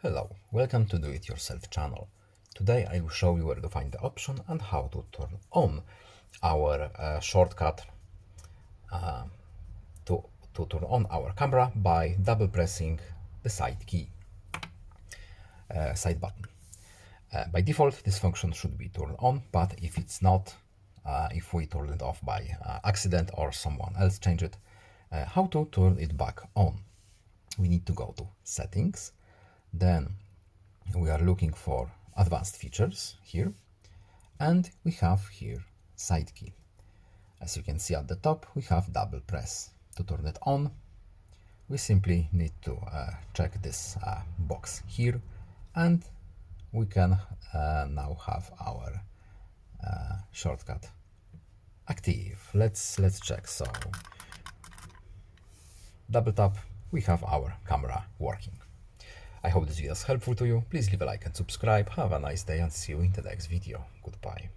Hello, welcome to Do It Yourself channel. Today I will show you where to find the option and how to turn on our shortcut to, turn on our camera by double pressing the side key, side button. By default this function should be turned on, but if it's not, if we turn it off by accident or someone else change it, how to turn it back on? We need to go to settings, then we are looking for advanced features here, and we have here side key. As you can see at the top, we have double press. To turn it on, we simply need to check this box here, and we can now have our shortcut active. Let's check. So double tap, we have our camera working. I hope this video is helpful to you. Please leave a like and subscribe. Have a nice day and see you in the next video. Goodbye.